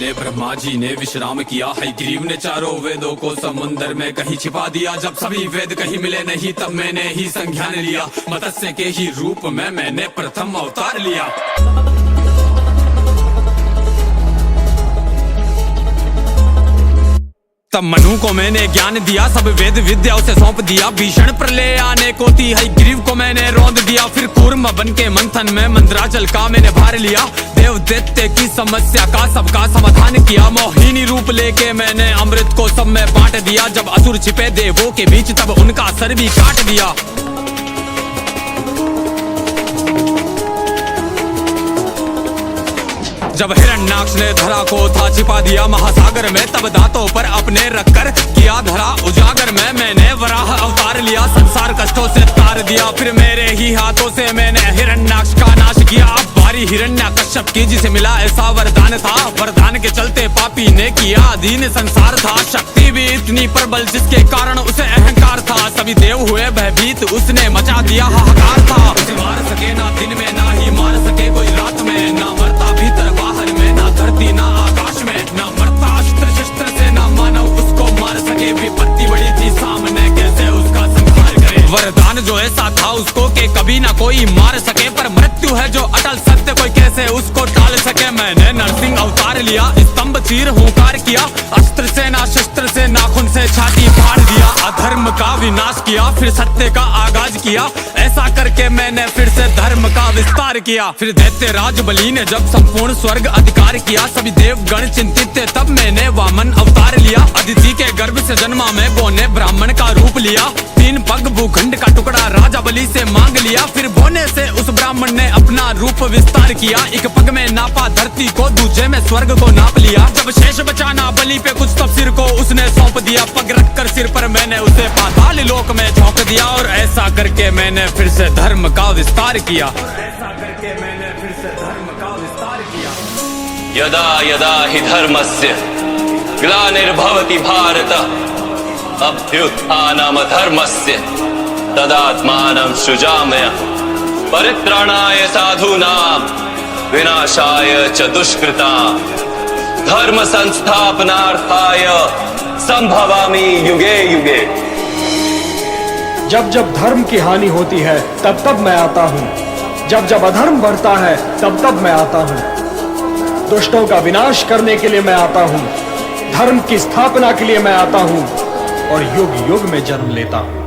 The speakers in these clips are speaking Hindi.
पहले ब्रह्मा जी ने विश्राम किया, हयग्रीव ने चारों वेदों को समुंदर में कहीं छिपा दिया। जब सभी वेद कहीं मिले नहीं तब मैंने ही संज्ञान लिया, मत्स्य के ही रूप में मैंने प्रथम अवतार लिया। तब मनु को मैंने ज्ञान दिया, सब वेद विद्या उसे सौंप दिया। भीषण प्रलय आने को थी, हयग्रीव को मैंने रौंद दिया। फिर कूर्म बन के मंथन में मंदराचल का मैंने भार लिया। देव दैत्य की समस्या का सबका समाधान किया। मोहिनी रूप लेके मैंने अमृत को सब में बांट दिया। जब असुर छिपे देवों के बीच तब उनका सर भी काट दिया। जब हिरण्याक्ष ने धरा को था छिपा दिया महासागर में, तब दांतों पर अपने रखकर किया धरा उजागर में। मैंने वराह अवतार लिया, संसार कष्टों से तार दिया। फिर मेरे ही हाथों से मैंने हिरण्याक्ष का नाश किया। अब बारी हिरण्याकश्यप की, जिसे मिला ऐसा वरदान था। वरदान के चलते पापी ने किया अधीन संसार था। शक्ति भी इतनी प्रबल जिसके कारण उसे अहंकार था। सभी देव हुए भयभीत, उसने मचा दिया हाहाकार था। उसे मार सके ना दिन में, ना ही मार सके कोई रात में। ना मरता भीतर बाहर में, ना धरती ना आकाश में। ना मरता अस्त्र शस्त्र से, ना मानव उसको मार सके। विपत्ति बड़ी थी सामने, कैसे उसका संहार करे। वरदान जो ऐसा था उसको के कभी ना कोई मार सके। पर मृत्यु है जो अटल सत्य, कोई कैसे उसको टाल सके। मैंने नरसिंह अवतार लिया, स्तंभ चीर हुंकार किया। अस्त्र से ना शस्त्र से, नाखून से छाती फाड़ दिया। अधर्म का विनाश किया, फिर सत्य का आगाज किया। ऐसा करके मैंने फिर से धर्म का विस्तार किया। फिर दैत्य राज बलि ने जब संपूर्ण स्वर्ग अधिकार किया, सभी देवगण चिंतित थे तब मैंने वामन अवतार लिया। अदिति के गर्भ से जन्मा मैं, बोने ब्राह्मण का रूप लिया। 3 पग भूखंड का टुकड़ा राजा बलि से मांग लिया। फिर बोने से उस ब्राह्मण ने अपना रूप विस्तार किया। एक पग में नापा धरती को, दूसरे में स्वर्ग को नाप लिया। जब शेष बचाना बलि पे कुछ तब सिर को उसने सौंप दिया। पग रखकर सिर पर मैंने उसे पाताल लोक में झोंक दिया। और ऐसा करके मैंने फिर से धर्म का विस्तार किया। यदा यदा हि धर्मस्य ग्लानिर्भवति भारत अभ्युत्थानमधर्मस्य तदात्मानं सृजाम्यहम् परित्राणाय साधूनां विनाशाय च दुष्कृतां धर्म संस्थापनार्थाय संभवामि युगे युगे। जब जब धर्म की हानि होती है तब तब मैं आता हूँ। जब जब अधर्म बढ़ता है तब तब मैं आता हूँ। दुष्टों का विनाश करने के लिए मैं आता हूँ, धर्म की स्थापना के लिए मैं आता हूँ और युग युग में जन्म लेता हूँ।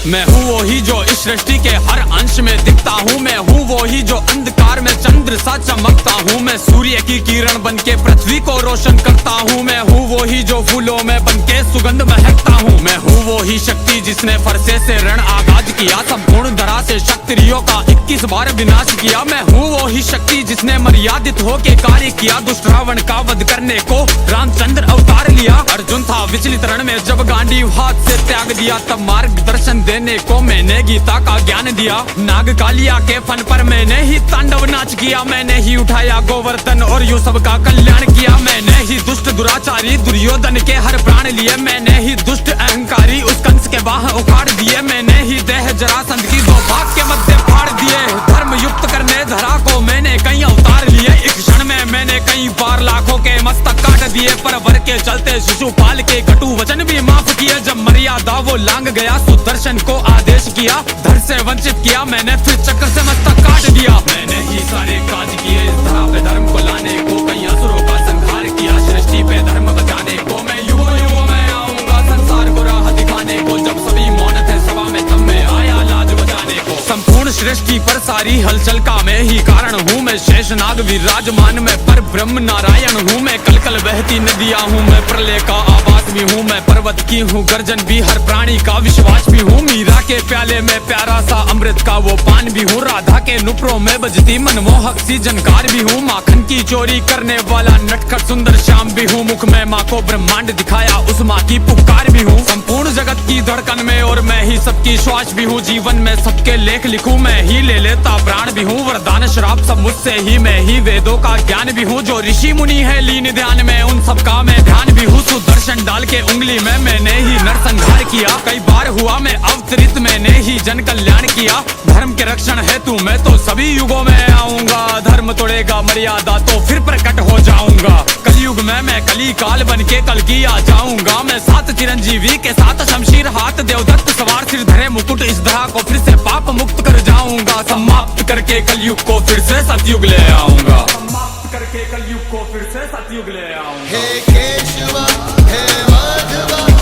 मैं हूँ वही जो इस सृष्टि के हर अंश में दिखता हूँ। मैं हूँ वही जो अंधकार में चंद्र सा चमकता हूँ। मैं सूर्य की किरण बन के पृथ्वी को रोशन करता हूँ। मैं हूँ वही जो फूलों में बन के सुगंध महकता हूँ। मैं हूँ वही शक्ति जिसने फरसे से रण आगाज किया। संपूर्ण धरा से क्षत्रियों का 21 बार विनाश किया। मैं हूँ वही शक्ति जिसने मर्यादित होके कार्य किया। दुष्ट रावण का वध करने को रामचंद्र अवतार लिया। अर्जुन था विचलित रण में, जब गांडीव हाथ से त्याग दिया तब मार्गदर्शन देने को मैंने गीता का ज्ञान दिया। नाग कालिया के फन पर मैंने ही तांडव नाच किया। मैंने ही उठाया गोवर्धन और यू सब का कल्याण किया। मैंने ही दुष्ट दुराचारी दुर्योधन के हर प्राण लिए। मैंने ही दुष्ट अहंकारी उस कंस के बाह उखाड़ दिए। मैंने ही देह जरासंध की 2 भाग के मध्य फाड़ दिए। धर्म युक्त करने धरा को मैंने कई अवतार लिए। एक क्षण में मैंने कई बार लाखों के मस्तक काट दिए। पर वर के चलते शिशुपाल के कटु वचन भी माफ किए। जब मर्यादा वो लांग गया, सुदर्शन को आदेश किया। धर से वंचित किया मैंने, फिर चक्र से मस्तक काट दिया। मैंने ही सारे काज किए इस धरा पे धर्म को लाने को। कई असुरों का संहार किया सृष्टि पे धर्म बचाने को। मैं युगों युगों में आऊंगा संसार को राह दिखाने को। जब सभी मौन थे सभा में तब मैं आया लाज बचाने को। संपूर्ण सृष्टि पर सारी हलचल का मैं ही कारण हूँ। मैं शेषनाग विराजमान में पर ब्रह्म नारायण हूँ। मैं कल कल बहती नदियाँ हूँ, मैं प्रलय का आवाज भी हूँ। मैं पर्वत की हूँ गर्जन भी, हर प्राणी का विश्वास भी हूँ। मीरा के प्याले में प्यारा सा अमृत का वो पान भी हूँ। राधा के नुपुरों में बजती मनमोहक सी जनकार भी हूँ। माखन की चोरी करने वाला नटखट सुंदर श्याम भी हूँ। मुख में माँ को ब्रह्मांड दिखाया, उस माँ की पुकार भी हूँ। संपूर्ण जगत की धड़कन में और मैं ही सबकी श्वास भी हूँ। जीवन में सबके लेख लिखूं, मैं ही ले लेता प्राण भी हूँ। वरदान श्राप सब मुझसे ही, मैं ही वेदों का ज्ञान भी हूँ। जो ऋषि मुनि है लीन ध्यान में, उन सबका मैं ध्यान भी हूँ। सुदर्शन डाल के उंगली में मैंने ही नरसंहार किया। कई बार हुआ मैं अवतरित, मैंने ही जन कल्याण किया। धर्म के रक्षण हेतु मैं तो सभी युगों में आऊंगा। धर्म तोड़ेगा मर्यादा तो फिर प्रकट हो जाऊंगा। कलयुग में मैं कली काल बन के कल की आ जाऊंगा। मैं 7 चिरंजीवी के साथ शमशीर हाथ देवदत्त सवार सिर धरे मुकुट इस दहा को फिर से पाप मुक्त कर जाऊंगा। समाप्त करके कलयुग को फिर से सतयुग ले आऊंगा। समाप्त करके कलयुग को फिर से सतयुग ले आऊंगा। हे केशव हे माधव